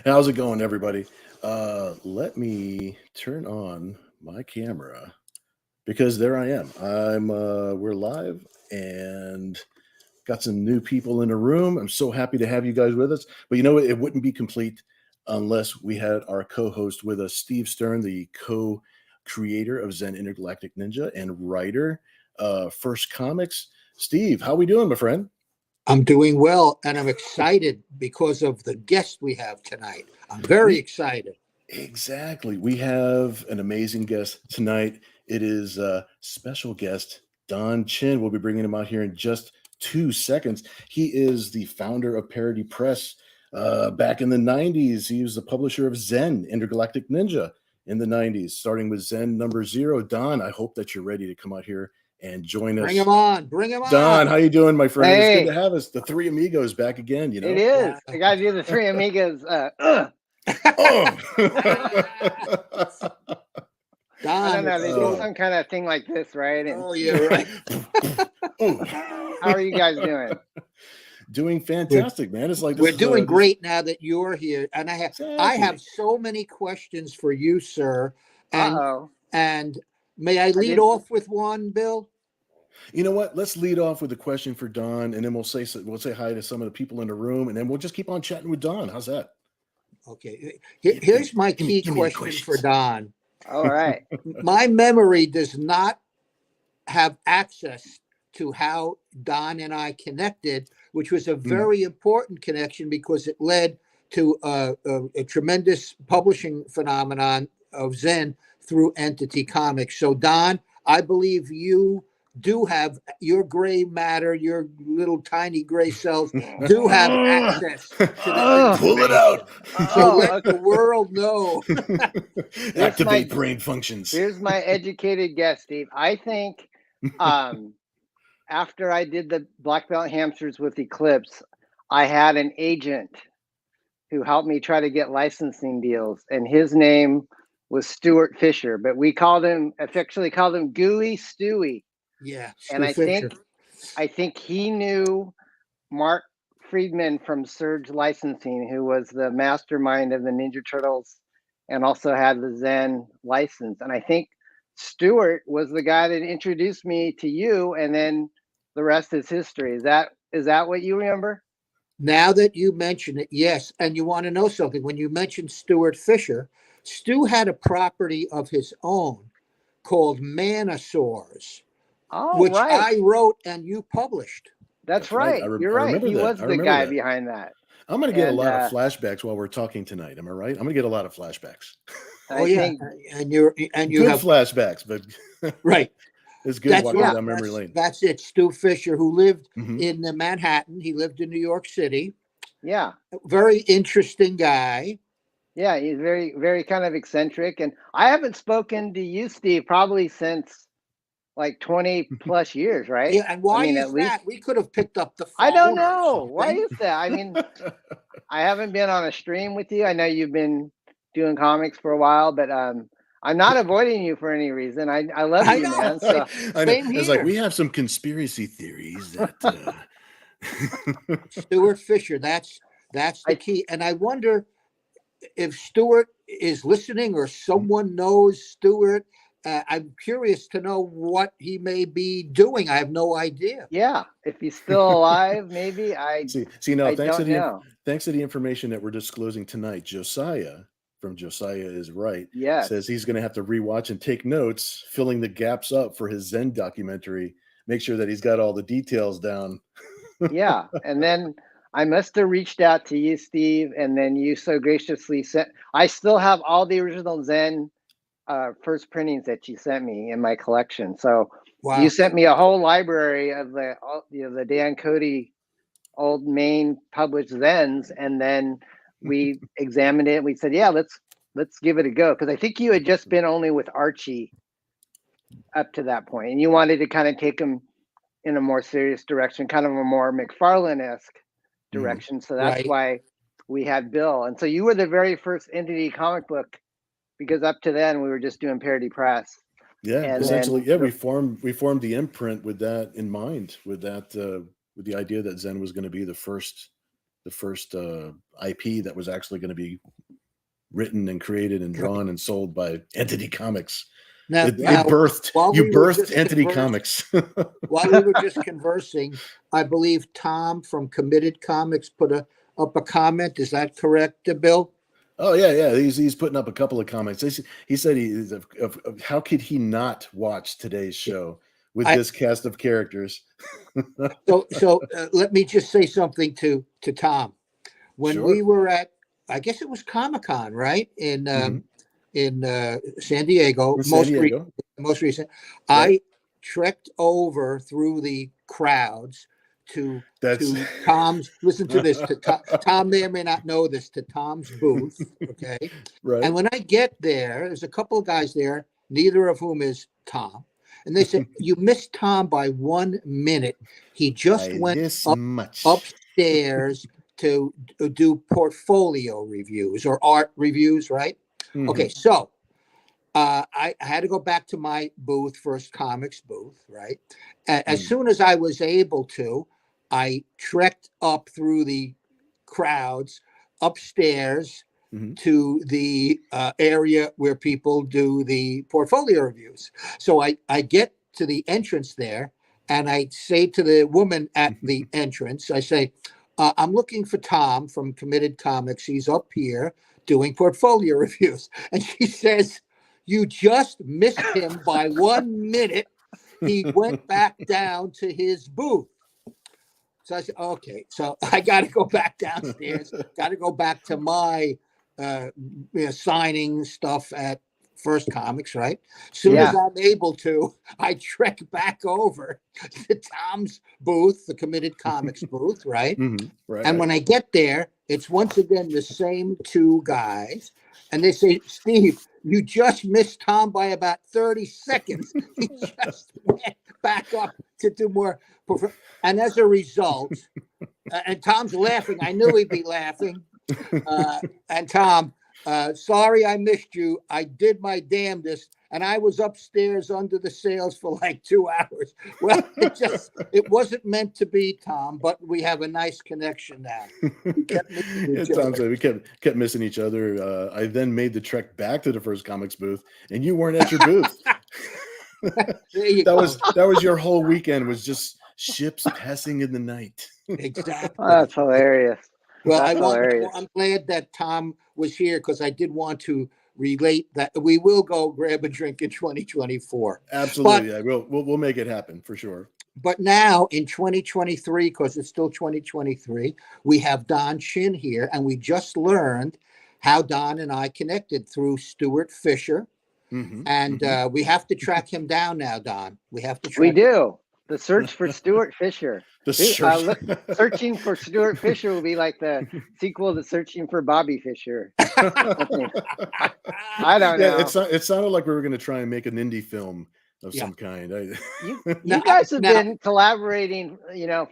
How's it going, everybody? Let me turn on my camera because there I am. We're live and got some new people in the room. I'm so happy to have you guys with us. But you know what? It wouldn't be complete unless we had our co-host with us, Steve Stern, the co-creator of Zen Intergalactic Ninja and writer, First Comics. Steve, how we doing, my friend? I'm doing well, and I'm excited because of the guest we have tonight. I'm very excited. Exactly. We have an amazing guest tonight. It is a special guest, Don Chin. We'll be bringing him out here in just 2 seconds. He is the founder of Parody Press. Back in the 90s, he was the publisher of Zen Intergalactic Ninja in the 90s, starting with Zen #0. Don, I hope that you're ready to come out here and join us. Bring him on. Bring him on. Don, how you doing, my friend? Hey. It's good to have us. The three amigos back again, you know? It is. I got to do the three amigos. Oh. Don, I don't know. They do some kind of thing like this, right? And oh, yeah, right. how are you guys doing? Doing fantastic, man. It's like We're doing great now that you're here, and I Exactly. have so many questions for you, sir. And Uh-oh. and may I lead off with one, Bill? You know what? Let's lead off with a question for Don, and then we'll say hi to some of the people in the room, and then we'll just keep on chatting with Don. How's that? Okay. Here's my key give me the question for Don. All right. My memory does not have access to how Don and I connected, which was a very important connection because it led to a tremendous publishing phenomenon of Zen through Entity Comics. So, Don, I believe you do have your gray matter, your little tiny gray cells do have access to that. Pull it out. So let the world know. Activate brain functions. Here's my educated guess, Steve. I think after I did the Black Belt Hamsters with Eclipse, I had an agent who helped me try to get licensing deals, and his name was Stuart Fisher, but we affectionately called him Gooey Stewie. Yeah, And I think he knew Mark Friedman from Surge Licensing, who was the mastermind of the Ninja Turtles and also had the Zen license. And I think Stuart was the guy that introduced me to you, and then the rest is history. Is that what you remember? Now that you mention it, yes. And you want to know something? When you mentioned Stuart Fisher, Stu had a property of his own called Manosaurs, which I wrote and you published. That's right. You're right. He was the guy behind that. I'm going to get a lot of flashbacks while we're talking tonight. Am I right? I'm going to get a lot of flashbacks. Oh yeah, and you good have flashbacks, but right. It's good walking down memory lane. That's it. Stu Fisher, who lived in Manhattan. He lived in New York City. Yeah. Very interesting guy. Yeah, he's very, very kind of eccentric. And I haven't spoken to you, Steve, probably since like 20 plus years, right? Yeah, and why is that? We could have picked up the phone. I don't know. Why is that? I mean, I haven't been on a stream with you. I know you've been doing comics for a while, but I'm not avoiding you for any reason. I love you, man. So same here. It's like we have some conspiracy theories that Stuart Fisher, that's the key. And I wonder if Stuart is listening or someone knows Stuart. I'm curious to know what he may be doing. I have no idea. Yeah, if he's still alive, maybe. Thanks to the information that we're disclosing tonight, Josiah from Josiah is Right. Yes. Says he's going to have to rewatch and take notes, filling the gaps up for his Zen documentary. Make sure that he's got all the details down. Yeah, and then I must have reached out to you, Steve, and then you so graciously sent. I still have all the original Zen first printings that you sent me in my collection. So you sent me a whole library of the Dan Cody old main published Zens, and then we examined it. And we said, yeah, let's give it a go, because I think you had just been only with Archie up to that point, and you wanted to kind of take him in a more serious direction, kind of a more McFarlane-esque direction. So that's why we had Bill. And so you were the very first Entity comic book, because up to then we were just doing Parody Press. Yeah, And essentially, then we formed the imprint with that in mind, with that with the idea that Zen was going to be the first IP that was actually going to be written and created and Right. drawn and sold by Entity Comics. Now, It now, birthed while you we were birthed just Entity conversing, Comics. while we were just conversing, I believe Tom from Committed Comics put up a comment. Is that correct, Bill? Oh yeah. He's putting up a couple of comments. He said of how could he not watch today's show with I this cast of characters? so let me just say something to Tom. When we Sure. were at, I guess it was Comic-Con, right? Mhm. In San Diego, In San Diego, most recent, right? I trekked over through the crowds to That's Tom's. Listen to this. To Tom may or may not know this. To Tom's booth, okay. And right. when I get there, there's a couple of guys there, neither of whom is Tom, and they said, "You missed Tom by 1 minute. He just By went this much. upstairs to do portfolio reviews or art reviews, right?" Okay, Mhm. so I had to go back to my booth, First Comics booth, right? As Mm. soon as I was able to, I trekked up through the crowds upstairs Mhm. to the area where people do the portfolio reviews. So I get to the entrance there and I say to the woman at the entrance, I say, I'm looking for Tom from Committed Comics. He's up here doing portfolio reviews. And she says, you just missed him by 1 minute. He went back down to his booth. So I said, okay, so I got to go back downstairs, got to go back to my signing stuff at First Comics, right? Soon as yeah, I'm able to, I trek back over to Tom's booth, the Committed Comics booth, right? Mhm. Right, And right. when I get there, it's once again the same two guys. And they say, Steve, you just missed Tom by about 30 seconds. He just went back up to do more. And as a result, and Tom's laughing. I knew he'd be laughing. And Tom, sorry I missed you. I did my damnedest. And I was upstairs under the sails for like 2 hours. Well, it wasn't meant to be, Tom, but we have a nice connection now. We kept missing Yeah, each Tom other. said we kept missing each other. I then made the trek back to the First Comics booth, and you weren't at your booth. There you that go. was your whole weekend, was just ships passing in the night. oh, Exactly. that's hilarious. Well, That's hilarious. I'm glad that Tom was here because I did want to relate that we will go grab a drink in 2024. But Absolutely, yeah, we'll make it happen for sure. now in 2023, because it's still 2023, we have Don Shin here, and we just learned how Don and I connected through Stuart Fisher. Mm-hmm, And mm-hmm. we have to track him down now, Don. We have to We track him. do. The search for Stuart Fisher. The search. Searching for Stuart Fisher will be like the sequel to Searching for Bobby Fisher. I don't Yeah, know. it sounded like we were going to try and make an indie film of Yeah. some kind. You Now, guys have now, been collaborating,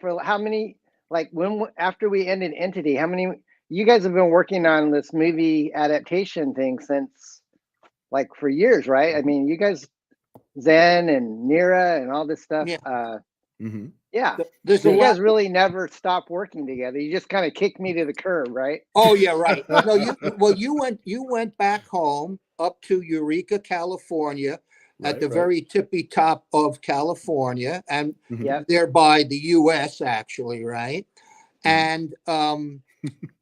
for how many, like after we ended Entity, how many, you guys have been working on this movie adaptation thing since like for years, right? I mean, you guys, Zen and Nira and all this stuff. yeah, Mm-hmm. Yeah. there's So a you lot. guys really never stopped working together. You just kind of kicked me to the curb, right? Oh yeah, right. No, you went back home up to Eureka, California, at Right, the right. very tippy top of California, and Mm-hmm. Yep. thereby the U.S. actually, right? Mm-hmm. And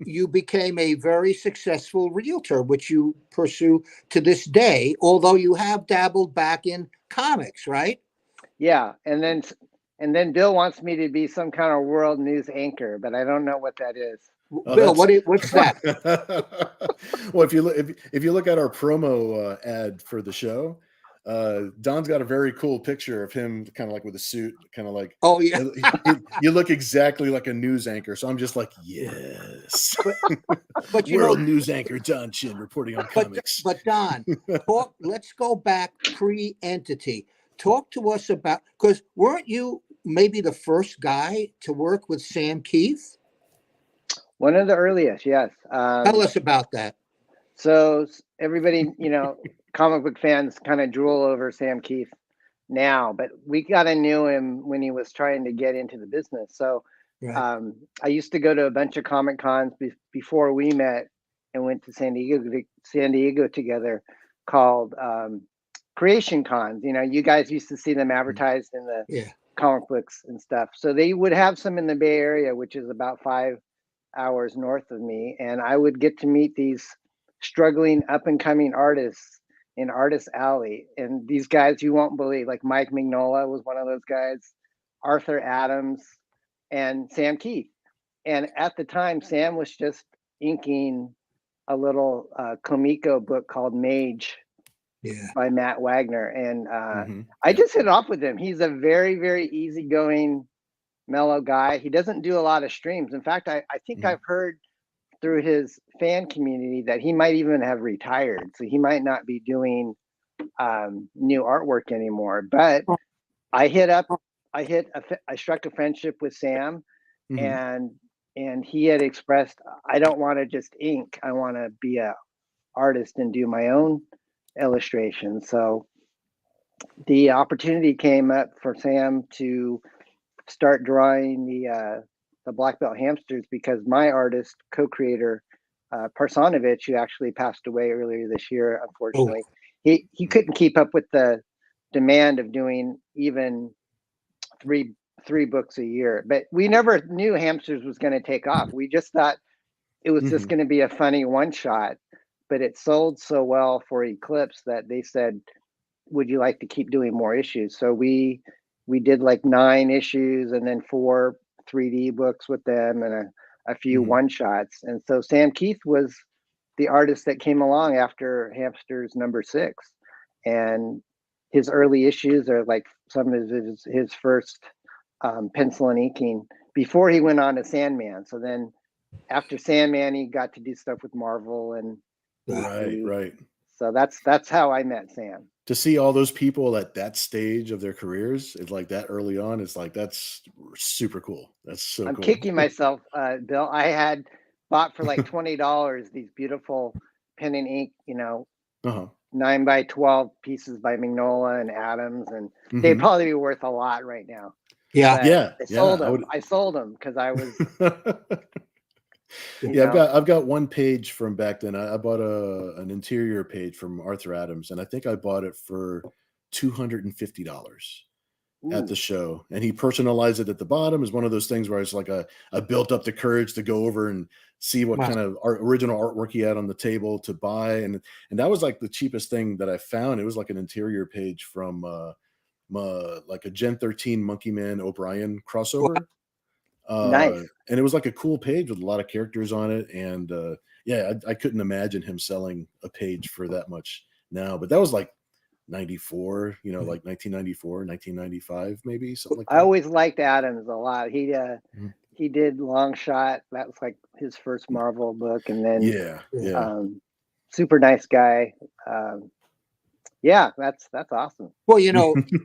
you became a very successful realtor, which you pursue to this day, although you have dabbled back in comics, right? Yeah. And then Bill wants me to be some kind of world news anchor, but I don't know what that is. Oh, Bill, that's what's that? well. If you look at our promo ad for the show, Don's got a very cool picture of him, kind of like with a suit, kind of like. Oh yeah. You look exactly like a news anchor, so I'm just like, yes. But you World know, news anchor Don Chin reporting on comics. but Don, let's go back pre-entity. Talk to us about, because weren't you maybe the first guy to work with Sam Keith? One of the earliest, yes. Tell us about that. So everybody, comic book fans kind of drool over Sam Keith now, but we kind of knew him when he was trying to get into the business. So Right. I used to go to a bunch of Comic Cons before we met and went to San Diego together, called Creation Cons. You guys used to see them advertised in the Yeah. comic books and stuff. So they would have some in the Bay Area, which is about 5 hours north of me, and I would get to meet these struggling up and coming artists in Artist Alley. And these guys you won't believe, like Mike Mignola was one of those guys, Arthur Adams, and Sam Keith. And at the time, Sam was just inking a little Comico book called Mage Yeah. by Matt Wagner. And I Yeah. just hit it off with him. He's a very, very easygoing, mellow guy. He doesn't do a lot of streams. In fact, I think I've heard through his fan community that he might even have retired. So he might not be doing new artwork anymore. But I struck a friendship with Sam, and he had expressed, I don't want to just ink. I want to be a artist and do my own illustrations. So the opportunity came up for Sam to start drawing the black belt hamsters, because my artist co-creator Parsonovich, who actually passed away earlier this year, unfortunately, he couldn't keep up with the demand of doing even three books a year. But we never knew hamsters was going to take off. We just thought it was just going to be a funny one shot, but it sold so well for Eclipse that they said, would you like to keep doing more issues? So we did like 9 issues and then 4 3D books with them and a few one shots. And so Sam Keith was the artist that came along after Hamsters #6, and his early issues are like some of his first pencil and inking before he went on to Sandman. So then after Sandman, he got to do stuff with Marvel and DC. Right. So that's how I met Sam. To see all those people at that stage of their careers, it's like that early on. It's like, that's super cool. That's so I'm cool. kicking myself, Bill. I had bought for like $20 these beautiful pen and ink, 9x12 pieces by Mignola and Adams, and they'd probably be worth a lot right now. Yeah. But I sold them because I was. I've got one page from back then. I bought an interior page from Arthur Adams, and I think I bought it for $250 at the show. And he personalized it at the bottom. Is one of those things where it's like I built up the courage to go over and see what kind of original artwork he had on the table to buy, and that was like the cheapest thing that I found. It was like an interior page from like a Gen 13 Monkey Man O'Brien crossover. Nice. And it was like a cool page with a lot of characters on it. And I couldn't imagine him selling a page for that much now, but that was like 94, like 1994, 1995, maybe something like that. I always liked Adams a lot. He did Long Shot. That was like his first Marvel book. And then super nice guy. That's awesome. Well,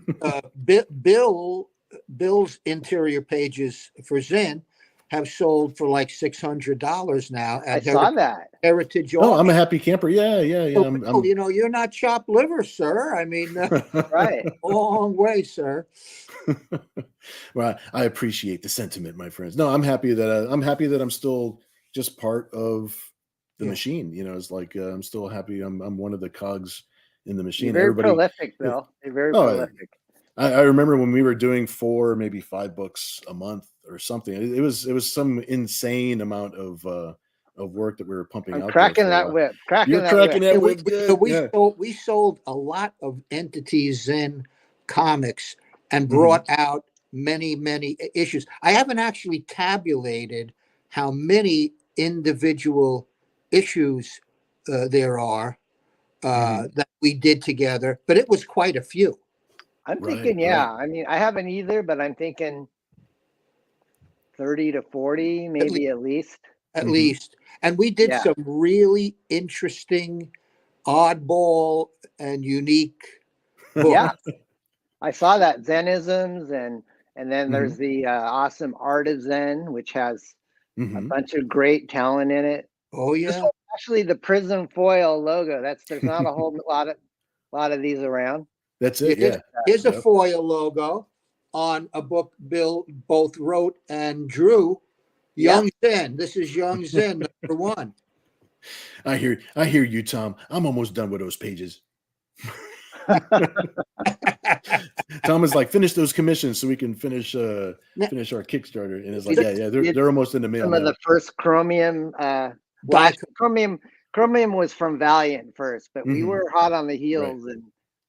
Bill's interior pages for Zen have sold for like $600 now. I saw that. Heritage. Oh, I'm a happy camper. Yeah. You're not chopped liver, sir. I mean, right. Long way, sir. Well, I appreciate the sentiment, my friends. No, I'm happy that I'm still just part of the machine. It's like I'm still happy. I'm one of the cogs in the machine. You're very prolific, Bill. You're very prolific. I remember when we were doing 4, maybe 5 books a month or something. It was some insane amount of work that we were pumping out. Cracking that whip. You're cracking that whip. We sold a lot of entities Zen comics and brought out many issues. I haven't actually tabulated how many individual issues there are that we did together, but it was quite a few. I'm thinking, I mean, I haven't either, but I'm thinking 30 to 40, maybe at least. At least. And we did some really interesting, oddball, and unique books. Yeah. I saw that Zenisms, and then there's the awesome Art of Zen, which has a bunch of great talent in it. Oh, yeah. actually the prism foil logo. There's not a whole lot of these around. That's it. Here's, Yeah. here's a Yep. foil logo on a book Bill both wrote and drew. Young Zen. This is Young Zen #1. I hear you, Tom. I'm almost done with those pages. Tom is like, finish those commissions so we can finish our Kickstarter. And it's like, yeah, they're almost in the mail. Some of the first Chromium. Chromium was from Valiant first, but we were hot on the heels, and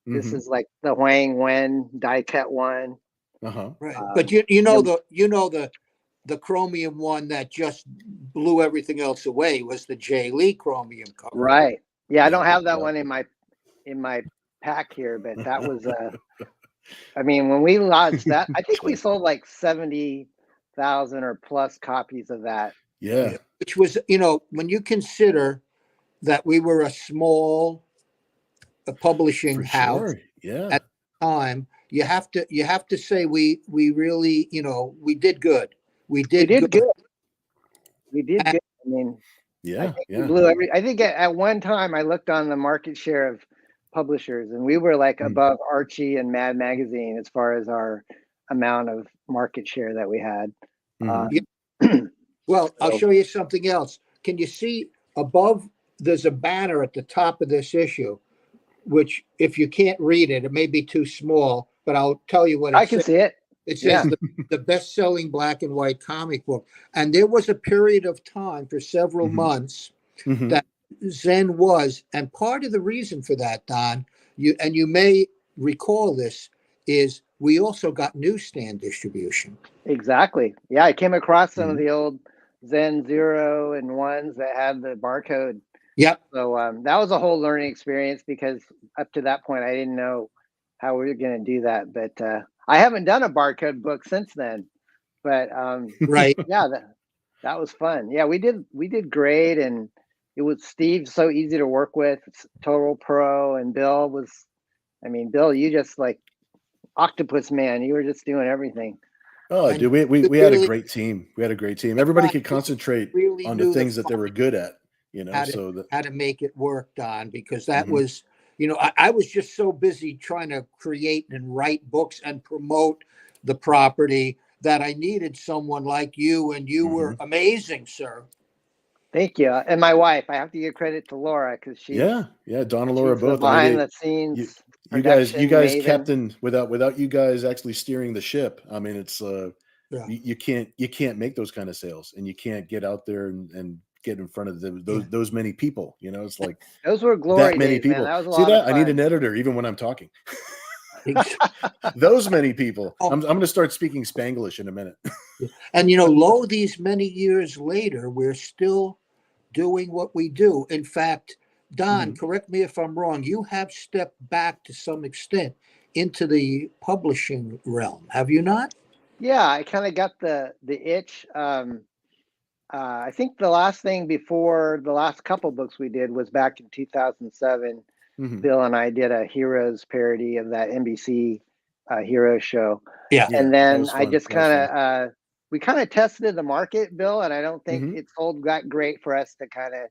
this is like the Huang Wen die cut one. Right, but you know the Chromium one that just blew everything else away was the Jay Lee Chromium cover. Right. Yeah, I don't have that one in my pack here, but that was I mean, when we launched that, I think we sold like 70,000 or plus copies of that. Yeah. Which was, when you consider that we were a small publishing house at the time, you have to say we really, we did good. We did good. We did good. I mean, yeah, we blew I think at one time I looked on the market share of publishers, and we were like above Archie and Mad Magazine as far as our amount of market share that we had. Well, I'll show you something else. Can you see above? There's a banner at the top of this issue, which if you can't read it, it may be too small, but I'll tell you what it says. I can see it. It says the best-selling black and white comic book. And there was a period of time for several months that Zen was, and part of the reason for that, Don, you may recall this, is we also got newsstand distribution. Exactly. Yeah, I came across some of the old Zen 0 and 1s that had the barcode. Yep. So that was a whole learning experience, because up to that point I didn't know how we were going to do that. But I haven't done a barcode book since then. But right. Yeah, that was fun. Yeah, we did great, and it was Steve so easy to work with, total pro, and Bill, you just like octopus man. You were just doing everything. Oh, dude, we had a great team. We had a great team. Everybody could concentrate on the things that they were good at, how to make it work, Don, because that was, I was just so busy trying to create and write books and promote the property that I needed someone like you, and you were amazing, sir. Thank you. And my wife, I have to give credit to Laura, because she Don and Laura both behind the scenes. You guys captain without you guys actually steering the ship. I mean, it's you can't make those kind of sales, and you can't get out there and get in front of those many people. It's like those were glory that many days, people. Man. That was a See lot that? of fun. I need an editor even when I'm talking. Those many people. I'm going to start speaking Spanglish in a minute. And lo, these many years later, we're still doing what we do. In fact, Don, correct me if I'm wrong, you have stepped back to some extent into the publishing realm, have you not? Yeah, I kind of got the itch. I think the last thing before the last couple books we did was back in 2007. Bill and I did a Heroes parody of that NBC Heroes show. Yeah. And then I just we kind of tested the market, Bill, and I don't think it sold that great for us to kind of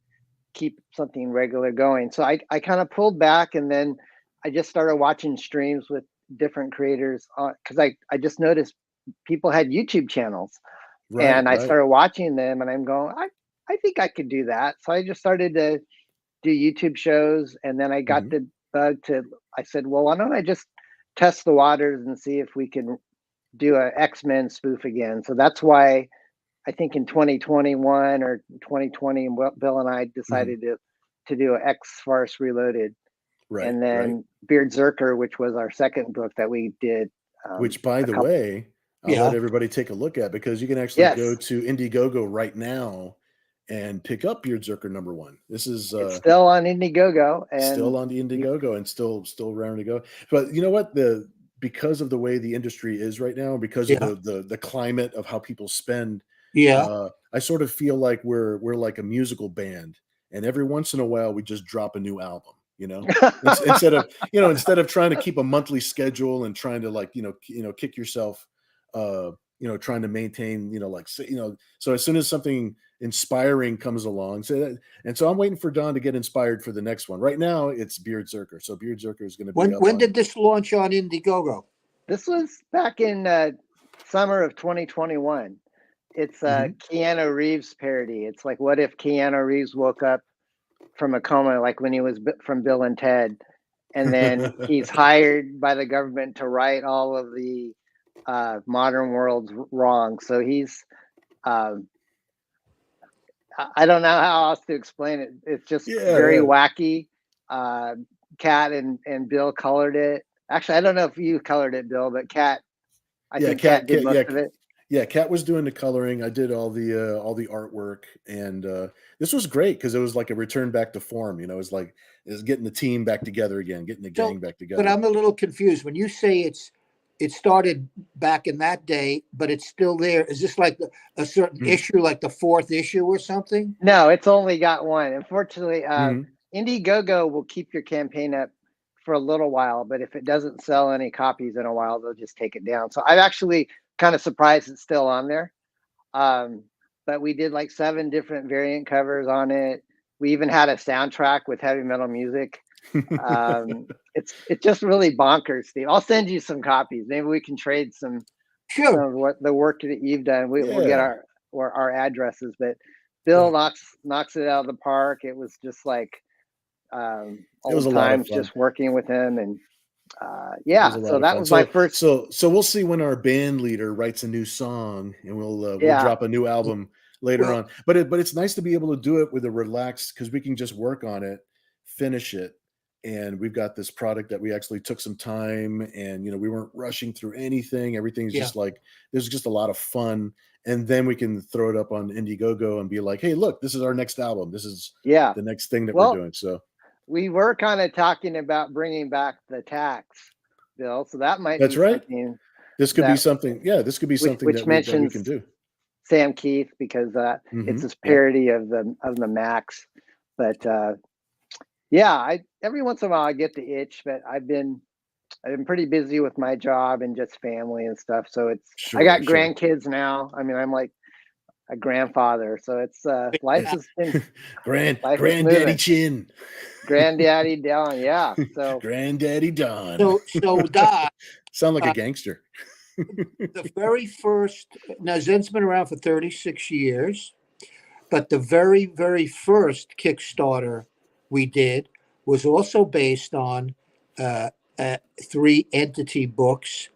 keep something regular going. So I kind of pulled back, and then I just started watching streams with different creators, because I just noticed people had YouTube channels, and I started watching them, and I'm going, I think I could do that. So I just started to do YouTube shows, and then I got the bug I said, well, why don't I just test the waters and see if we can do a X-Men spoof again. So that's why I think in 2021 or 2020, Bill and I decided to do an X-Farce Reloaded. Right. And then Beard Zerker, which was our second book that we did. Which, by the way, I'll let everybody take a look at, because you can actually go to Indiegogo right now and pick up Beard Zerker #1. This is it's still on Indiegogo, and still on the Indiegogo, and still raring to go. But you know what? Because of the way the industry is right now, because of the climate of how people spend, I sort of feel like we're like a musical band, and every once in a while we just drop a new album. Instead of trying to keep a monthly schedule and trying to kick yourself, trying to maintain, so as soon as something inspiring comes along. So I'm waiting for Don to get inspired for the next one. Right now, it's Beard Zerker. So Beard Zerker is going to be up When on. did this launch on Indiegogo? This was back in summer of 2021. It's a Keanu Reeves parody. It's like, what if Keanu Reeves woke up from a coma, like when he was from Bill and Ted, and then he's hired by the government to right all of the modern world's wrong. So he's, I don't know how else to explain it. It's just very wacky. Kat and Bill colored it. Actually, I don't know if you colored it, Bill, but Kat, I think Kat did most of it. Yeah, Kat was doing the coloring. I did all the artwork, and this was great because it was like a return back to form. You know, it was getting the team back together again, getting the gang back together. But I'm a little confused when you say it started back in that day, but it's still there. Is this like a certain issue, like the 4th issue or something? No, it's only got one. Unfortunately, Indiegogo will keep your campaign up for a little while, but if it doesn't sell any copies in a while, they'll just take it down. So I'm actually kind of surprised it's still on there. But we did like 7 different variant covers on it. We even had a soundtrack with heavy metal music. It's just really bonkers, Steve. I'll send you some copies. Maybe we can trade some of what the work that you've done. We'll get our addresses, but Bill knocks it out of the park. It was just like old times just working with him, and so that was my first. So we'll see when our band leader writes a new song, and we'll drop a new album later on. But it's nice to be able to do it with a relaxed, because we can just work on it, finish it, and we've got this product that we actually took some time, and we weren't rushing through anything. Everything's just like, there's just a lot of fun, and then we can throw it up on Indiegogo and be like, hey, look, this is our next album. This is the next thing that we're doing. So we were kind of talking about bringing back the tax, Bill. So that might be right. This could be something. Yeah, this could be something that we can do. Sam Keith, because it's this parody of the Max. But every once in a while I get the itch, but I've been pretty busy with my job and just family and stuff. So I got grandkids now. I mean, I'm like a grandfather, so it's life has been Granddaddy Chin, Granddaddy Don, so Granddaddy Don. So Don sound like a gangster. The very first, now Zen's been around for 36 years, but the very, very first Kickstarter we did was also based on 3 entity books,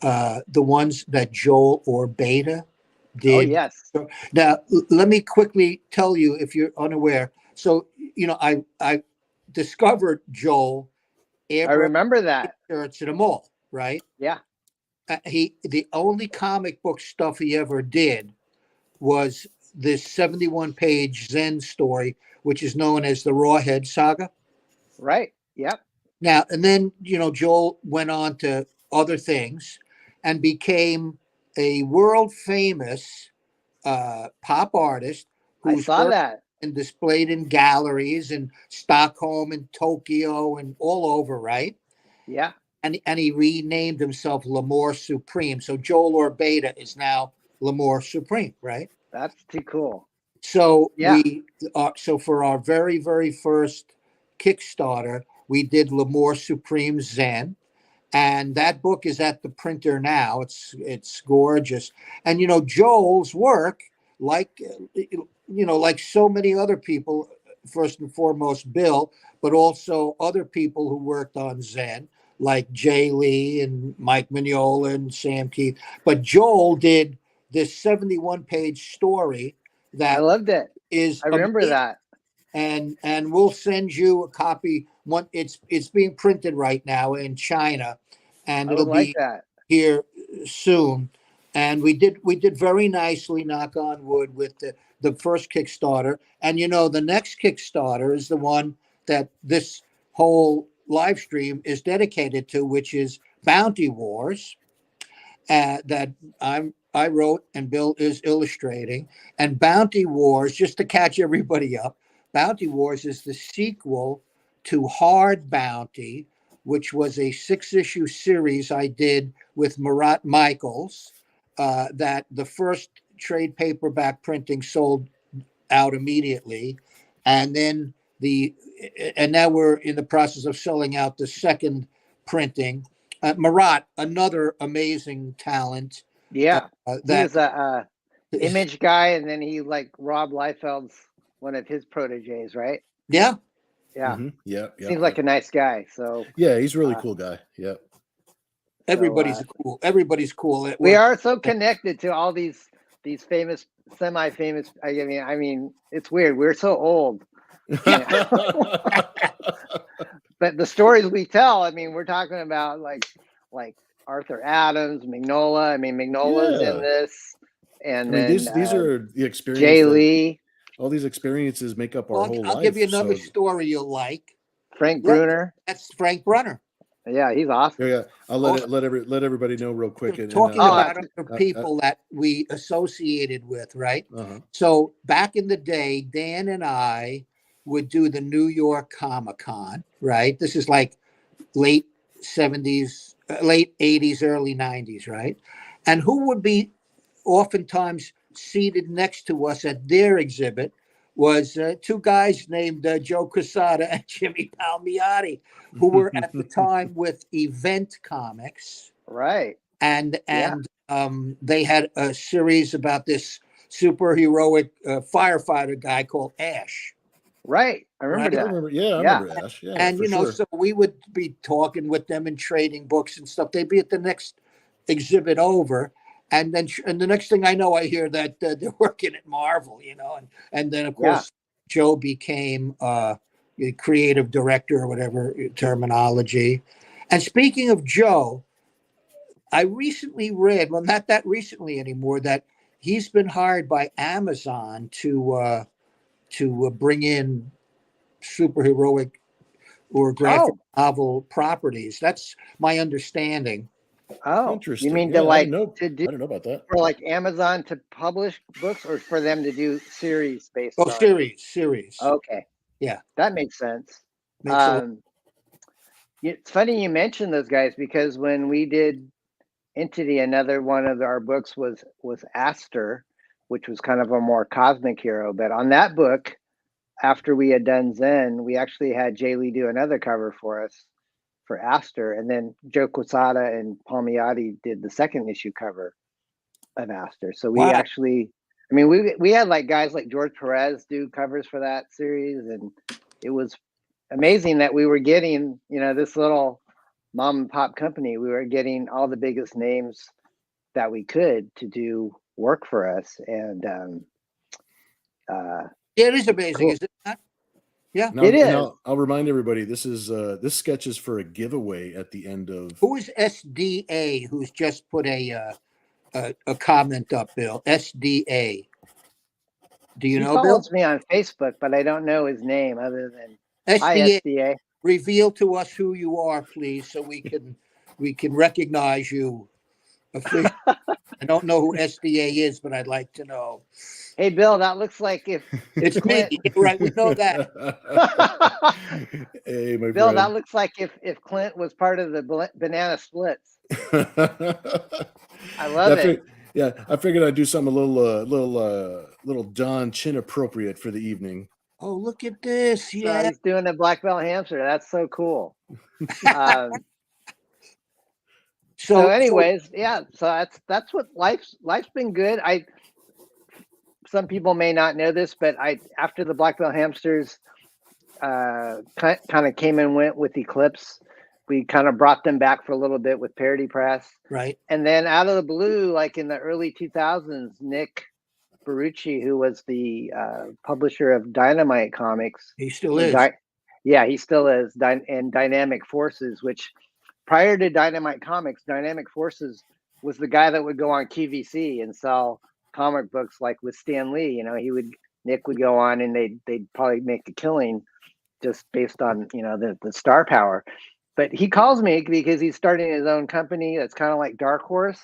the ones that Joel or Beta did. Oh, yes. Now, let me quickly tell you, if you're unaware. So, I discovered Joel. I remember that. At a mall, right? Yeah. The only comic book stuff he ever did was this 71-page Zen story, which is known as the Rawhead Saga. Right. Yep. Now, and then, Joel went on to other things and became a world famous pop artist who's and displayed in galleries in Stockholm and Tokyo and all over, right? Yeah. And he renamed himself L'Amour Supreme. So Joel Orbeta is now L'Amour Supreme, right? That's too cool. So so for our very, very first Kickstarter, we did L'Amour Supreme Zen. And that book is at the printer now. It's gorgeous. And, Joel's work, like so many other people, first and foremost, Bill, but also other people who worked on Zen, like Jay Lee and Mike Mignola and Sam Keith. But Joel did this 71-page story that I loved it. I remember that. And we'll send you a copy. It's being printed right now in China, and it'll be here soon. And we did very nicely, knock on wood, with the first Kickstarter. And the next Kickstarter is the one that this whole live stream is dedicated to, which is Bounty Wars, that I wrote and Bill is illustrating. And Bounty Wars, just to catch everybody up, Bounty Wars is the sequel to Hard Bounty, which was a 6-issue series I did with Murat Michaels, that the first trade paperback printing sold out immediately, and then and now we're in the process of selling out the second printing. Marat, another amazing talent. Yeah, he That was a image guy, and then he like Rob Liefeld's one of his proteges, right? yeah, Yeah, Yeah, seems like a nice guy. So yeah, he's a really cool guy. Yeah. everybody's cool. Everybody's cool at We work. are so connected to all these famous, semi-famous. I mean, it's weird. We're so old, but the stories we tell. I mean, we're talking about like Arthur Adams, Mignola. I mean, Mignola's in Yeah. this, and I mean, then these are the experience Jay that Lee, all these experiences make up our Well, whole I'll life. give you another So story you'll like. Frank Yeah, Bruner. that's Frank Brunner. Yeah, he's awesome. yeah, I'll let everybody know real quick. Talking Oh, about other people that we associated with, right? So back in the day, Dan and I would do the New York Comic Con, right? This is like late 70s, late 80s, early 90s, right? And who would be oftentimes seated next to us at their exhibit was two guys named Joe Quesada and Jimmy Palmiotti, who were at the time with Event Comics, right? and they had a series about this superheroic firefighter guy called Ash. Right, I remember that. I remember Ash. Yeah, and for sure. so we would be talking with them and trading books and stuff. They'd be at the next exhibit over, and then and the next thing I know, I hear that they're working at Marvel, and then of course Joe became the creative director or whatever terminology. And speaking of Joe, I recently read, well, not that recently anymore, that he's been hired by Amazon to bring in superheroic or graphic novel properties. That's my understanding. Oh, interesting. You mean yeah, to like I didn't know about that. For like Amazon to publish books, or for them to do series based on series. Okay, yeah, that makes sense. Makes It's funny you mentioned those guys, because when we did Entity, another one of our books was Aster, which was kind of a more cosmic hero. But on that book, after we had done Zen, we actually had Jay Lee do another cover for us for Aster, and then Joe Quesada and Palmiotti did the second issue cover of Aster. So we actually, I mean, we had like guys like George Perez do covers for that series, and it was amazing that we were getting, this little mom and pop company, we were getting all the biggest names that we could to do work for us. And it is amazing, cool. Is it not? Yeah, it is. I'll remind everybody, this is this sketch is for a giveaway at the end of. Who is SDA? Who's just put a comment up, Bill? SDA. Do you know, Bill? He follows me on Facebook, but I don't know his name other than SDA. Reveal to us who you are, please, so we can recognize you officially. I don't know who SDA is, but I'd like to know. Hey, Bill, that looks like if it's Clint... me, right? We know that. Hey, my Bill, friend. that looks like if Clint was part of the Banana Splits. I love it. Yeah, I figured I'd do something a little Don Chin appropriate for the evening. Oh, look at this! So he's doing a black belt hamster. That's so cool. So anyways, so that's what life's been good. Some people may not know this, but after the black belt hamsters kind of came and went with Eclipse, we kind of brought them back for a little bit with Parody Press, right? And then out of the blue, like in the early 2000s, Nick Barucci, who was the publisher of Dynamite Comics, he still is. He still is. And Dynamic Forces, which prior to Dynamite Comics, Dynamic Forces was the guy that would go on QVC and sell comic books, like with Stan Lee. Nick would go on and they'd probably make a killing just based on the star power. But he calls me because he's starting his own company that's kind of like Dark Horse,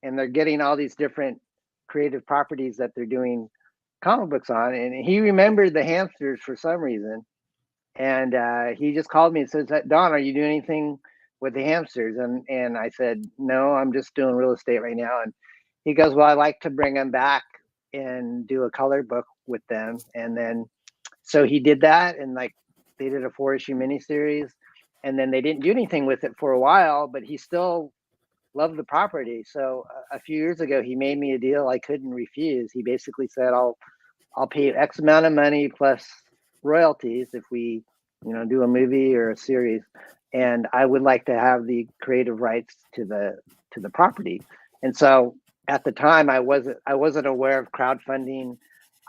and they're getting all these different creative properties that they're doing comic books on. And he remembered the hamsters for some reason, and he just called me and says, "Don, are you doing anything with the hamsters?" And I said, "No, I'm just doing real estate right now." And he goes, "Well, I'd like to bring them back and do a color book with them. And then, so he did that, and like they did a 4-issue miniseries, and then they didn't do anything with it for a while, but he still loved the property. So a few years ago, he made me a deal I couldn't refuse. He basically said, I'll pay you X amount of money plus royalties if we, do a movie or a series, and I would like to have the creative rights to the property. And so at the time, I wasn't aware of crowdfunding.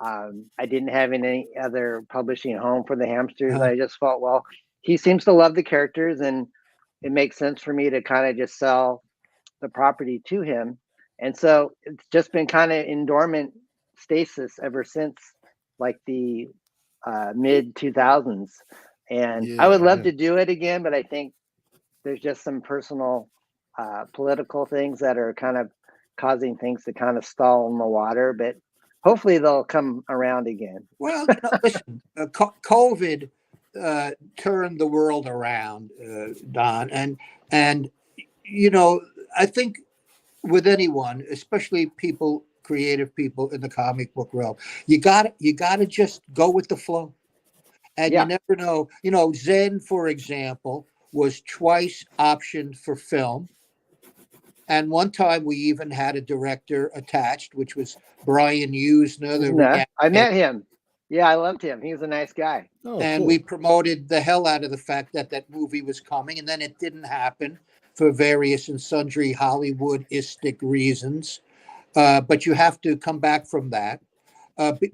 I didn't have any other publishing home for the hamsters. I just felt, well, he seems to love the characters, and it makes sense for me to kind of just sell the property to him. And so it's just been kind of in dormant stasis ever since like the mid 2000s. And I would love to do it again, but I think there's just some personal political things that are kind of causing things to kind of stall in the water, but hopefully they'll come around again. Well, listen, COVID turned the world around, Don, and I think with anyone, especially creative people in the comic book realm, you got to just go with the flow, and you never know. Zen, for example, was twice optioned for film. And one time we even had a director attached, which was Brian Usner. I met him. Yeah, I loved him. He was a nice guy. And we promoted the hell out of the fact that movie was coming. And then it didn't happen for various and sundry Hollywoodistic reasons. But you have to come back from that.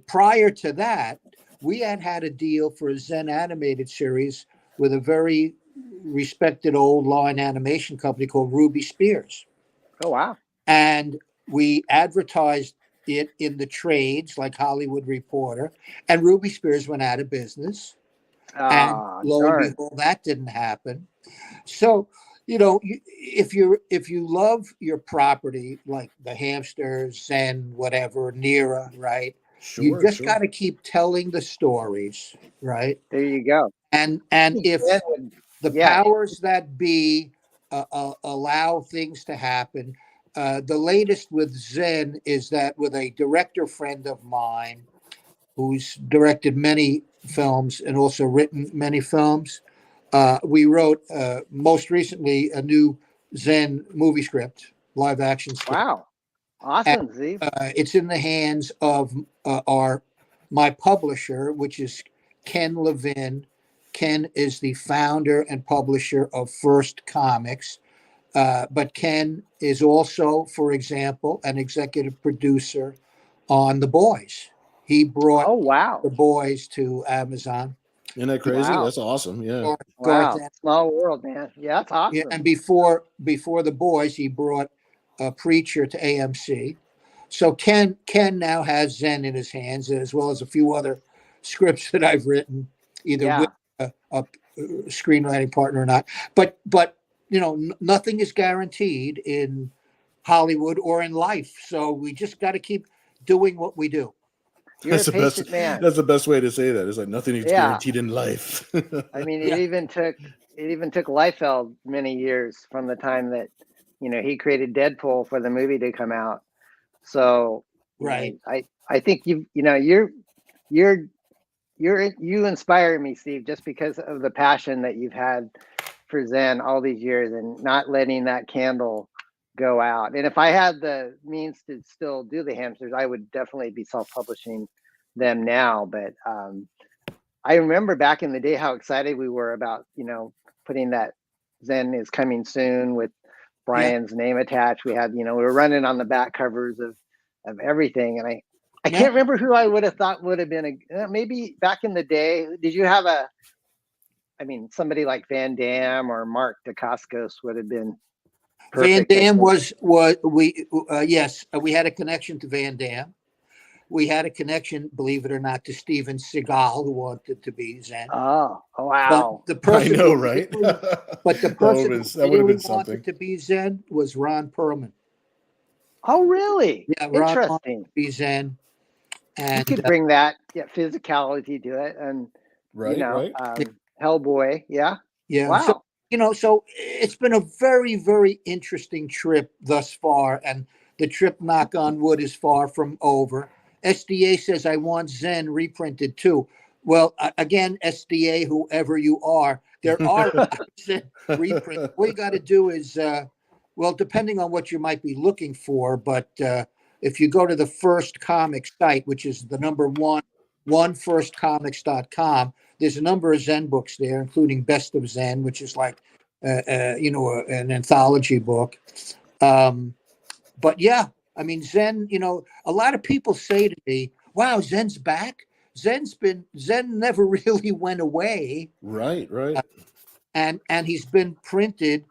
Prior to that, we had a deal for a Zen animated series with a very respected old line animation company called Ruby Spears. Oh, wow. And we advertised it in the trades like Hollywood Reporter, and Ruby Spears went out of business. And lo and behold, that didn't happen. So, if you love your property, like the hamsters, Zen, whatever, Nira, right? You just got to keep telling the stories, right? There you go. And if the powers that be allow things to happen. The latest with Zen is that with a director friend of mine who's directed many films and also written many films, we wrote most recently a new Zen movie script, live action script. Wow. Awesome, Steve. It's in the hands of my publisher, which is Ken Levin. Ken is the founder and publisher of First Comics, but Ken is also, for example, an executive producer on The Boys. He brought The Boys to Amazon. Isn't that crazy? Wow. That's awesome. Yeah. Wow. Small world, man. Yeah, that's awesome. Yeah, and before The Boys, he brought Preacher to AMC. So Ken now has Zen in his hands, as well as a few other scripts that I've written, either with a screenwriting partner or not. But nothing is guaranteed in Hollywood or in life. So we just got to keep doing what we do. You're a patient man. That's the best way to say that. It's like nothing is guaranteed in life. I mean, it even took Liefeld many years from the time that he created Deadpool for the movie to come out. So I think you inspire me, Steve, just because of the passion that you've had for Zen all these years and not letting that candle go out. And if I had the means to still do the hamsters, I would definitely be self-publishing them now. But I remember back in the day how excited we were about, putting that Zen is coming soon with Brian's name attached. We had, we were running on the back covers of everything. And I can't remember who I would have thought would have been maybe back in the day. Did you have somebody like Van Damme or Mark Dacascos would have been perfect. Van Damme was yes, we had a connection to Van Damme. We had a connection, believe it or not, to Steven Seagal, who wanted to be Zen. Oh wow. But the person I know, right? But the person who really wanted to be Zen was Ron Perlman. Oh really? Yeah, Ron interesting. Wanted to be Zen. And you could bring that physicality to it, and Hellboy, yeah. Wow. So it's been a very, very interesting trip thus far, and the trip, knock on wood, is far from over. SDA says, I want Zen reprinted too. Well, again, SDA, whoever you are, there are Zen reprints. All you got to do is, well, depending on what you might be looking for, but if you go to the First Comics site, which is the number onefirstcomics.com, there's a number of Zen books there, including Best of Zen, which is like, an anthology book. But yeah, I mean, Zen, a lot of people say to me, wow, Zen's back. Zen never really went away. Right. And he's been printed,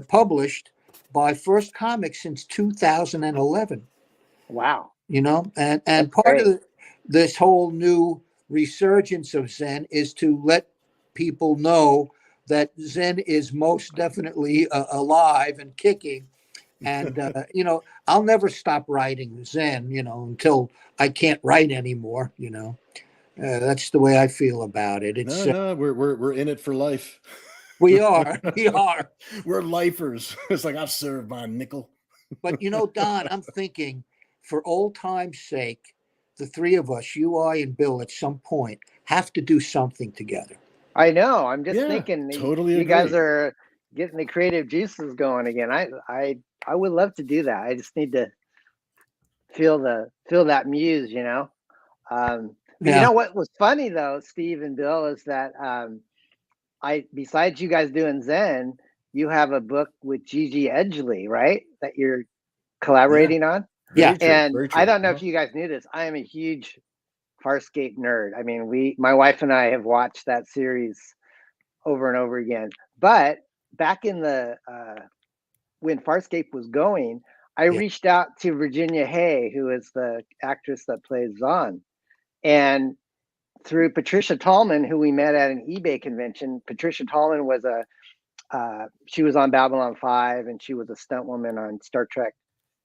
published by First Comics since 2011. Wow. And That's part great. of this whole new resurgence of Zen is to let people know that Zen is most definitely alive and kicking. And, I'll never stop writing Zen, until I can't write anymore, that's the way I feel about it. It's, No, we're in it for life. we are. We're lifers. It's like I've served my nickel. But, Don, I'm thinking for old time's sake, the three of us, you, I, and Bill, at some point have to do something together. I know. I'm just Yeah, thinking totally you agree. guys are getting the creative juices going again. I would love to do that. I just need to feel that muse, But Yeah. you know what was funny though, Steve and Bill, is that besides you guys doing Zen, you have a book with Gigi Edgley, right? That you're collaborating on. Very Yeah. true, And very true. I don't know if you guys knew this. I am a huge Farscape nerd. I mean, my wife and I have watched that series over and over again. But back in the when Farscape was going, I reached out to Virginia Hay, who is the actress that plays Zahn, and through Patricia Tallman, who we met at an eBay convention. Patricia Tallman was she was on Babylon 5, and she was a stunt woman on Star Trek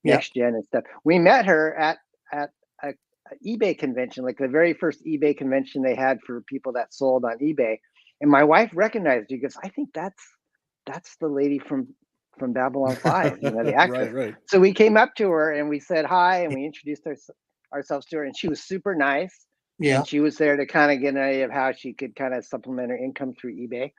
Next Gen and stuff. We met her at a eBay convention, like the very first eBay convention they had for people that sold on eBay. And my wife recognized her. She goes, I think that's the lady from Babylon 5, the actress. Right. So we came up to her and we said hi and we introduced ourselves to her, and she was super nice. Yeah. And she was there to kind of get an idea of how she could kind of supplement her income through eBay.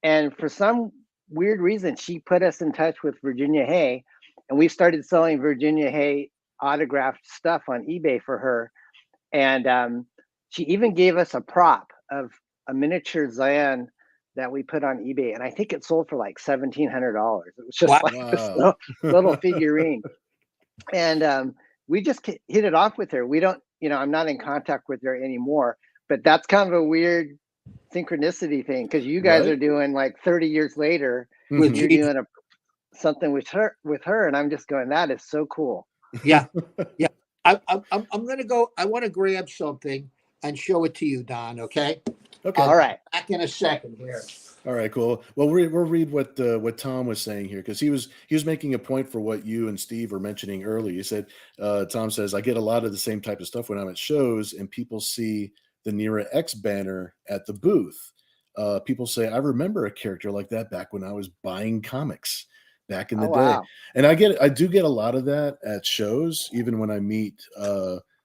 And for some weird reason, she put us in touch with Virginia Hay, and we started selling Virginia Hay autographed stuff on eBay for her. And she even gave us a prop of a miniature Zen that we put on eBay, and I think it sold for like $1,700. It was just like this little figurine. And we just hit it off with her. We don't, I'm not in contact with her anymore, but that's kind of a weird synchronicity thing, because you guys are doing like 30 years later, you're doing something with her, and I'm just going, that is so cool. Yeah. I'm gonna go. I want to grab something and show it to you, Don. Okay. All right. Back in a second here. All right, cool. Well, we'll read what Tom was saying here, because he was making a point for what you and Steve were mentioning earlier. He said, Tom says, I get a lot of the same type of stuff when I'm at shows and people see the Nira X banner at the booth. People say, I remember a character like that back when I was buying comics back in the day. Wow. And I do get a lot of that at shows, even when I meet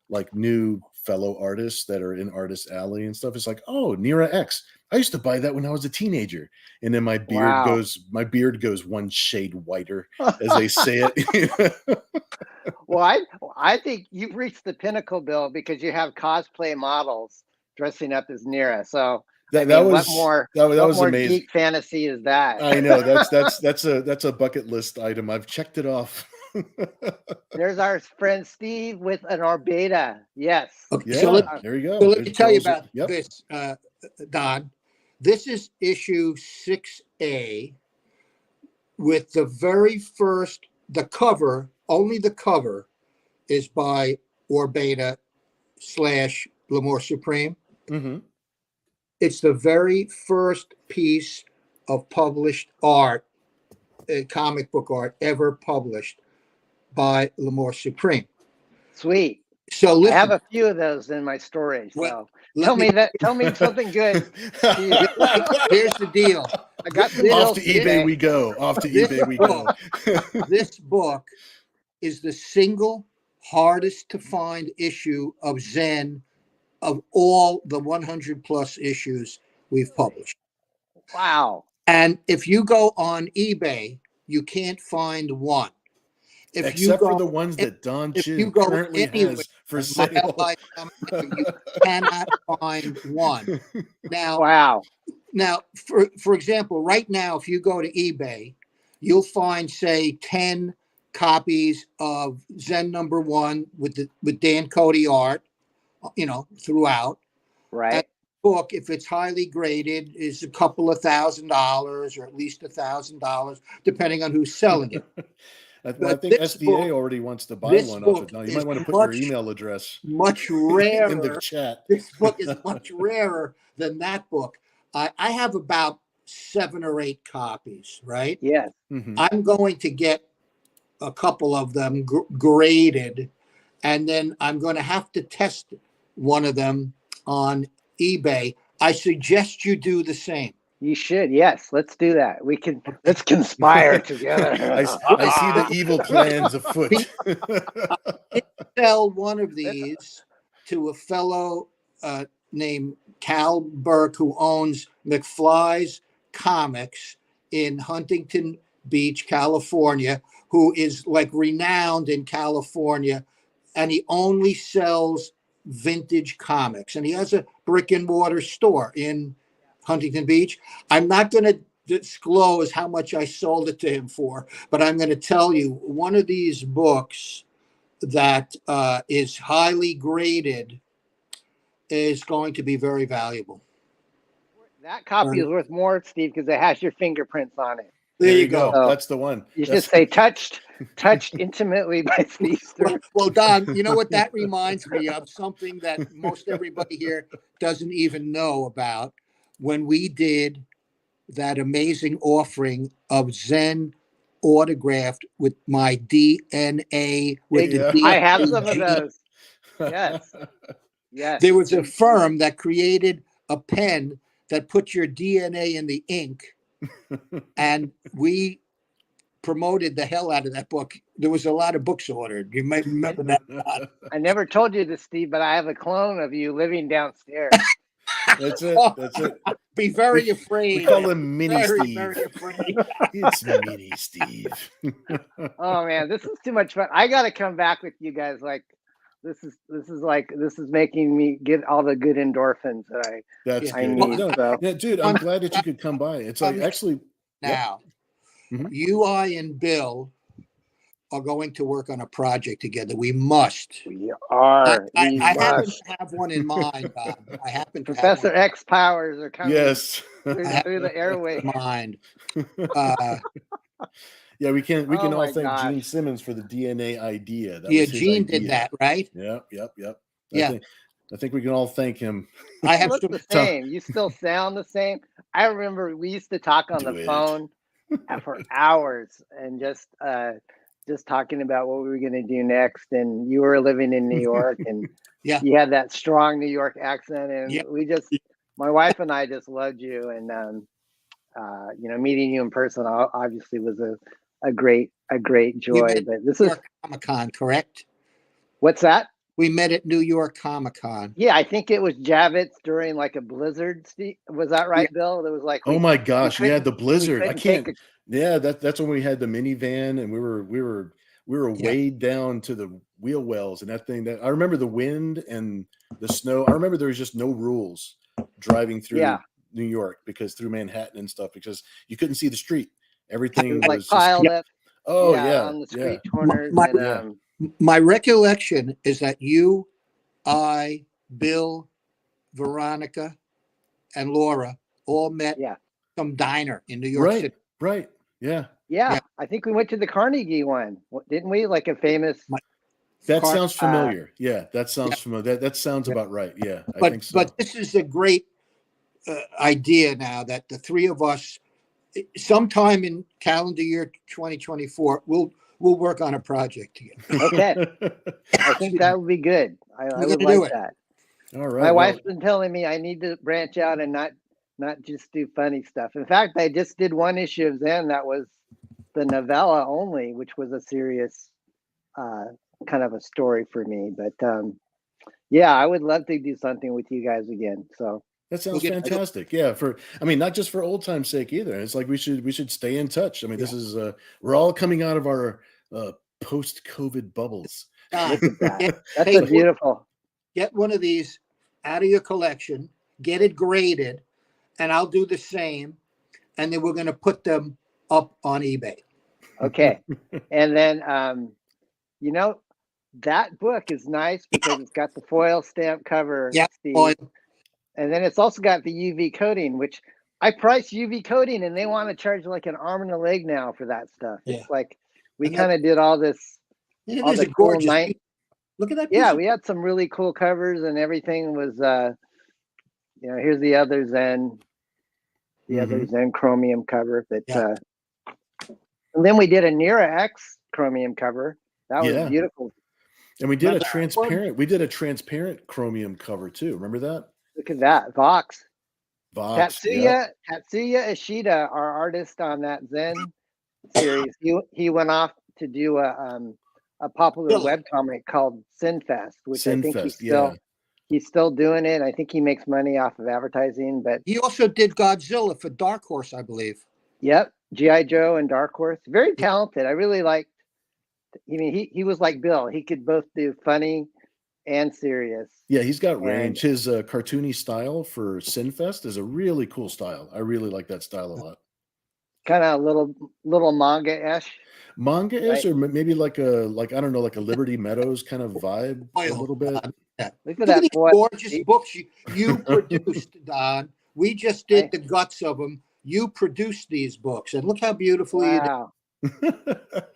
like new fellow artists that are in Artist Alley and stuff. It's like, oh, Nira X. I used to buy that when I was a teenager. And then my beard goes one shade whiter, as they say it. Well, I think you've reached the pinnacle, Bill, because you have cosplay models dressing up as Nira. So what more amazing geek fantasy is that? I know that's a bucket list item. I've checked it off. There's our friend Steve with an Orbeta. Yes. Okay, yeah, so there you go. So let me tell you about this, Don. This is issue 6A with the very first, the cover, only the cover is by Orbeta / L'Amour Supreme. Mm-hmm. It's the very first piece of published art, comic book art ever published by L'Amour Supreme. Sweet. So listen, I have a few of those in my storage. So tell me something good. Here's the deal. I got off to eBay we go. Off to eBay we go. This book is the single hardest to find issue of Zen of all the 100 plus issues we've published. Wow. And if you go on eBay, you can't find one. If you Except for go, the ones that Don if you Chin go currently anywhere, has for my sale. LI you cannot find one. Now, Wow. for example, right now, if you go to eBay, you'll find, say, 10 copies of Zen #1 with Dan Cody art, throughout. And Right. the book, if it's highly graded, is a couple of $1,000 or at least $1,000, depending on who's selling it. Well, I But think SDA already wants to buy this one off book it now. You is might want to put your much, email address much in the rarer. chat. This book is much rarer than that book. I have about 7 or 8 copies, right? Yes. Mhm. I'm going to get a couple of them graded, and then I'm going to have to test one of them on eBay. I suggest you do the same. You should. Yes. Let's do that. Let's conspire together. I see the evil plans afoot. Sell one of these to a fellow named Cal Burke, who owns McFly's Comics in Huntington Beach, California, who is like renowned in California, and he only sells vintage comics, and he has a brick and mortar store in Huntington Beach. I'm not going to disclose how much I sold it to him for, but I'm going to tell you, one of these books that is highly graded is going to be very valuable. That copy is worth more, Steve, because it has your fingerprints on it. There you go. So that's the one. You should say touched intimately by Steve Stern. Well, Don, you know what that reminds me of? Something that most everybody here doesn't even know about. When we did that amazing offering of Zen autographed with my DNA. I have some of those. Yes. Yes. There was a firm that created a pen that put your DNA in the ink, and we promoted the hell out of that book. There was a lot of books ordered. You might remember that. I never told you this, Steve, but I have a clone of you living downstairs. That's it. That's it. Be very afraid. We call him Mini Steve. Very afraid. It's Mini Steve. Oh man, this is too much fun. I got to come back with you guys. Like, this is making me get all the good endorphins that I need. So. Yeah, dude, I'm glad that you could come by. It's like actually now, you, I, and Bill are going to work on a project together. We must. We are. I happen to have one in mind, Bob. I happen to Professor have X powers are coming. Yes. through the airway. Mind. Yeah, we can all thank Gene Simmons for the DNA idea. That was Gene idea. Did that, right? Yep. I think we can all thank him. I have look the same. You still sound the same. I remember we used to talk on the phone for hours and just talking about what we were going to do next. And you were living in New York, and you had that strong New York accent, and my wife and I just loved you. And meeting you in person obviously was a great joy. But this is Comic-Con, correct? What's that? We met at New York Comic-Con. Yeah, I think it was Javits during like a blizzard. Was that right, Bill? There was like, oh my gosh, the blizzard. I can't. That's when we had the minivan, and we were weighed down to the wheel wells and that thing. That I remember the wind and the snow. I remember there was just no rules driving through New York through Manhattan and stuff, because you couldn't see the street. Everything was like piled up. Oh on the street corners. My recollection is that you, I, Bill, Veronica, and Laura all met some diner in New York City. Right. Yeah. I think we went to the Carnegie one, didn't we? Like a famous. That sounds familiar. That sounds familiar. That sounds about right. Yeah, I think so. But this is a great idea now that the three of us, sometime in calendar year 2024, we'll work on a project together. Okay. I think that would be good. I would like that. All right. My wife's been telling me I need to branch out and not just do funny stuff. In fact, I just did one issue of Zen that was the novella only, which was a serious kind of a story for me. But yeah, I would love to do something with you guys again. So That sounds get- fantastic. Yeah, I mean, not just for old time's sake either. It's like we should stay in touch. I mean, this is we're all coming out of our post-COVID bubbles. Don, look at that. That's take a beautiful. get one of these out of your collection, get it graded, and I'll do the same. And then we're going to put them up on eBay. Okay. And then, you know, that book is nice because it's got the foil stamp cover, Yeah. Steve. And then it's also got the UV coating, which I price UV coating and they want to charge like an arm and a leg now for that stuff. Yeah. It's like we And kind of did all this. It all is the a cool gorgeous. night. Look at that. Yeah, piece we had some really cool covers and everything was, you know, here's the other Zen, other Zen chromium cover. But and then we did a Nira X chromium cover. That was beautiful. And we did a transparent chromium cover too. Remember that? Look at that. Vox. Tatsuya Ishida, our artist on that Zen series, he went off to do a popular webcomic called Sinfest, which I think he's still doing it. I think he makes money off of advertising, but he also did Godzilla for Dark Horse, I believe. Yep, G.I. Joe and Dark Horse. Very talented. I really liked. I mean, he was like Bill. He could both do funny and serious. Yeah, he's got range. His cartoony style for Sinfest is a really cool style. I really like that style a lot. Kind of little manga-ish. Manga-ish, right? Or maybe like a I don't know, like a Liberty Meadows kind of vibe a little bit. Yeah. Look at that these gorgeous books you produced, Don. We just did the guts of them. You produced these books, and look how beautifully you did.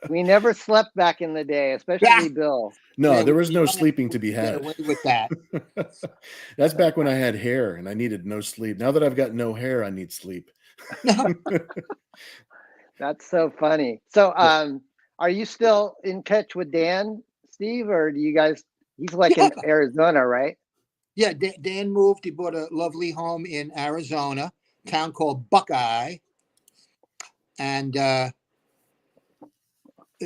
We never slept back in the day, especially Bill. No, there was no sleeping to be had. Away with that. That's back when I had hair and I needed no sleep. Now that I've got no hair, I need sleep. That's so funny. So, are you still in touch with Dan, Steve, or do you guys? He's like in Arizona, right? Yeah, Dan moved. He bought a lovely home in Arizona, a town called Buckeye, and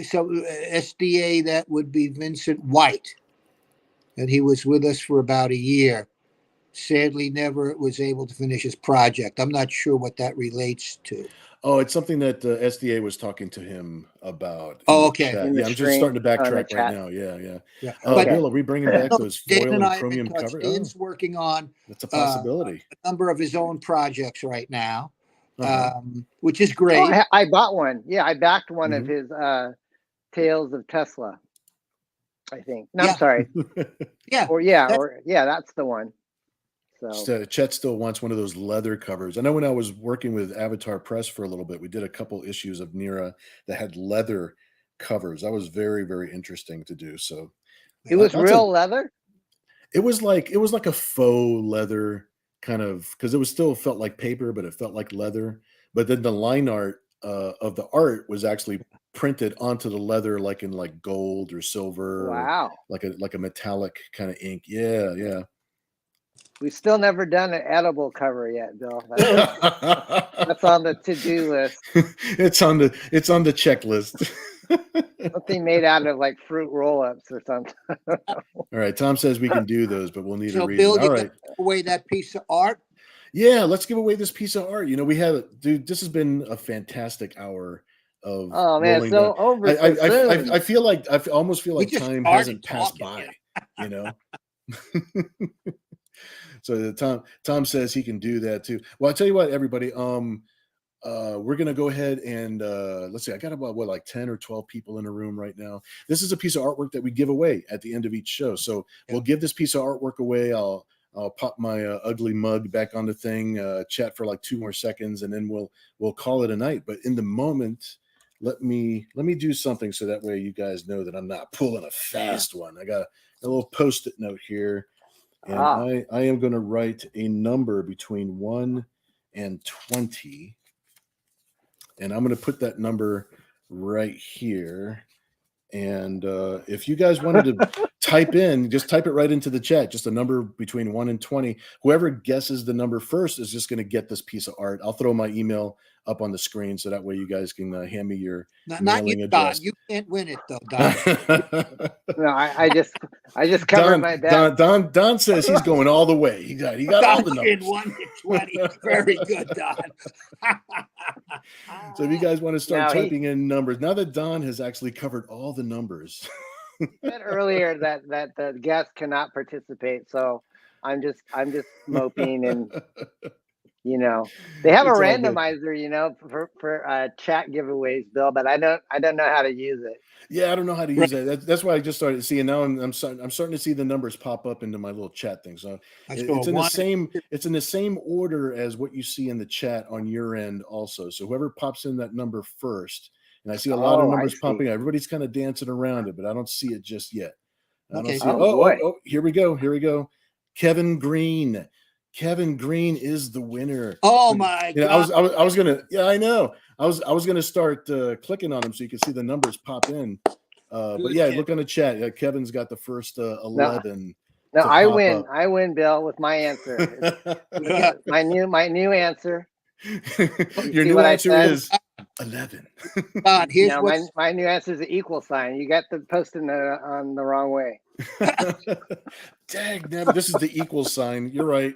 so SDA, that would be Vincent White, and he was with us for about a year. Sadly, never was able to finish his project. I'm not sure what that relates to. Oh, it's something that SDA was talking to him about. Oh, okay. Yeah, I'm just starting to backtrack right now. Yeah. But Bill, are we bringing back those foil and chromium covers? Dan's working on that's a possibility. A number of his own projects right now, which is great. Oh, I bought one. Yeah, I backed one of his Tales of Tesla, I think. No, I'm sorry. That's the one. So Chet still wants one of those leather covers. I know when I was working with Avatar Press for a little bit, we did a couple issues of Nira that had leather covers. That was very, very interesting to do. So it was real leather? It was like a faux leather kind of, because it was still felt like paper, but it felt like leather. But then the line art of the art was actually printed onto the leather, like in like gold or silver. Wow. Or like a metallic kind of ink. Yeah. We've still never done an edible cover yet, Bill. That's on the to-do list. It's on the checklist. Something made out of like fruit roll-ups or something. All right, Tom says we can do those, but we'll need a reason. Bill, all right, give away that piece of art. Yeah, let's give away this piece of art. You know, dude, this has been a fantastic hour of. Oh man, so over. I feel like I almost feel like time hasn't passed by. You know. So Tom says he can do that too. Well, I'll tell you what, everybody. We're gonna go ahead and let's see. I got about like 10 or 12 people in the room right now. This is a piece of artwork that we give away at the end of each show. So we'll give this piece of artwork away. I'll pop my ugly mug back on the thing, chat for like 2 more seconds, and then we'll call it a night. But in the moment, let me do something so that way you guys know that I'm not pulling a fast one. I got a little Post-it note here. And I am going to write a number between 1 and 20. And I'm going to put that number right here. And if you guys wanted type it right into the chat, just a number between 1 and 20. Whoever guesses the number first is just going to get this piece of art. I'll throw my email up on the screen so that way you guys can hand me your mailing address. Don. You can't win it though, Don. No, I just covered my bet. Don says he's going all the way. He got all the numbers. 1 to 20. Very good, Don. So if you guys want to start typing in numbers, now that Don has actually covered all the numbers. Said earlier that the guests cannot participate, so I'm just moping, and they have It's a all good. randomizer, for chat giveaways, Bill, but I don't know how to use it. Yeah, I don't know how to use that. That's why I just started seeing. Now I'm starting to see the numbers pop up into my little chat thing. So it's in the same order as what you see in the chat on your end also. So whoever pops in that number first, and I see a lot of numbers popping out. Everybody's kind of dancing around it, but I don't see it just yet. I don't see it. Oh, here we go. Kevin Green. Kevin Green is the winner. Oh my God! I was gonna. Yeah, I know. I was gonna start clicking on them so you can see the numbers pop in. But yeah, look on the chat. Yeah, Kevin's got the first 11. No, I win. Up. I win, Bill, with my answer. my new answer. Your new answer is 11. My new answer is an equal sign. You got the posting on the wrong way. Dang, this is the equal sign. You're right.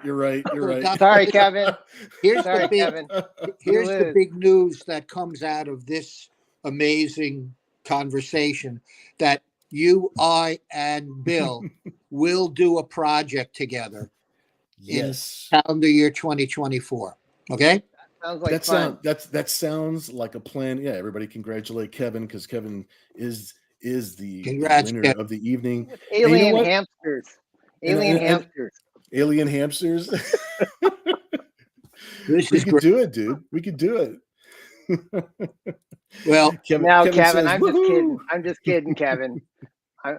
Sorry, Kevin. Here's the big news that comes out of this amazing conversation, that you, I, and Bill will do a project together. Yes. In calendar year 2024. Okay. Sounds like fun. That sounds like a plan. Yeah, everybody congratulate Kevin, because Kevin is the winner of the evening. Alien hamsters. Alien hamsters. We could do it, dude. We could do it. Well, Kevin says, I'm just kidding, Kevin.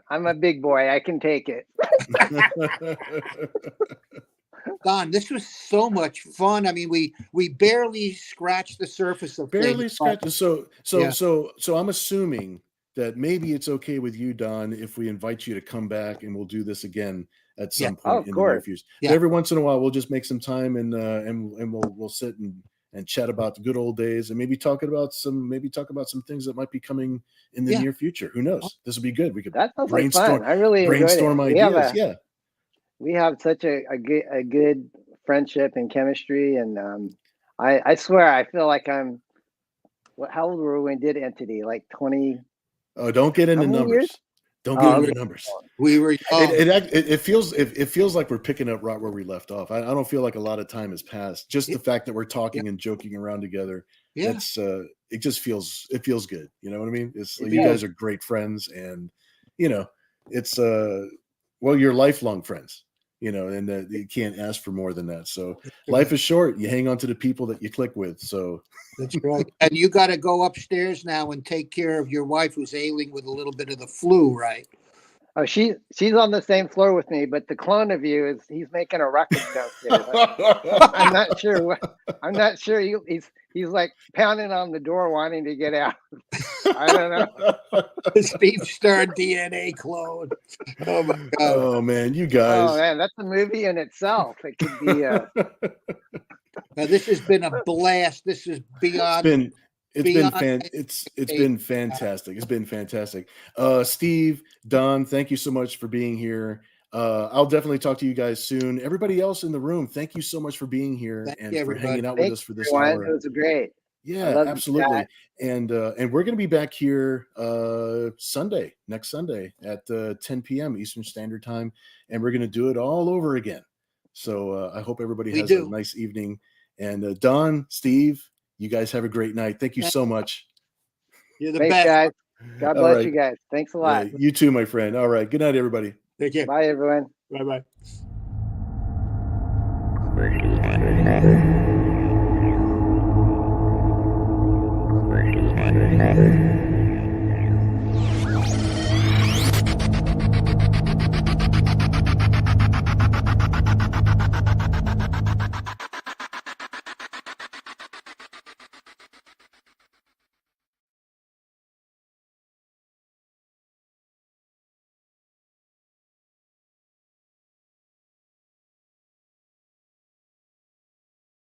I'm a big boy. I can take it. Don, this was so much fun. I mean, we barely scratched the surface of things. So I'm assuming that maybe it's okay with you, Don, if we invite you to come back and we'll do this again at some point in the near future. Yeah. Every once in a while, we'll just make some time and we'll sit and chat about the good old days, and maybe talk about some things that might be coming in the near future. Who knows? This would be good. We could brainstorm. I really brainstorm ideas. We have such a good friendship and chemistry, and I swear I feel like how old were we when we did Entity? Like 20. Oh, don't get into numbers. Years? Don't get into numbers. We were. It feels like we're picking up right where we left off. I don't feel like a lot of time has passed. Just the fact that we're talking and joking around together. Yeah. It feels good. You know what I mean? You guys are great friends, and it's you're lifelong friends. And you can't ask for more than that. So life is short. You hang on to the people that you click with. So that's right. And you got to go upstairs now and take care of your wife, who's ailing with a little bit of the flu, right? Oh, she's on the same floor with me, but the clone of you he's making a ruckus downstairs. I'm not sure. He's like pounding on the door, wanting to get out. I don't know. Steve Stern DNA clone. Oh my God. Oh man, you guys. Oh man, that's a movie in itself. It could be. Now, this has been a blast. This is beyond. It's been fantastic. It's been fantastic. Steve, Don, thank you so much for being here. I'll definitely talk to you guys soon. Everybody else in the room, thank you so much for being here for hanging out with us for this hour. It was great. Yeah, absolutely. And we're going to be back here next Sunday at 10 p.m. Eastern Standard Time, and we're going to do it all over again. So I hope everybody has a nice evening. And Don, Steve, you guys have a great night. Thank you so much. You're the best, guys. God bless you guys. Thanks a lot. Yeah, you too, my friend. All right. Good night, everybody. Take care. Bye, everyone. Bye-bye.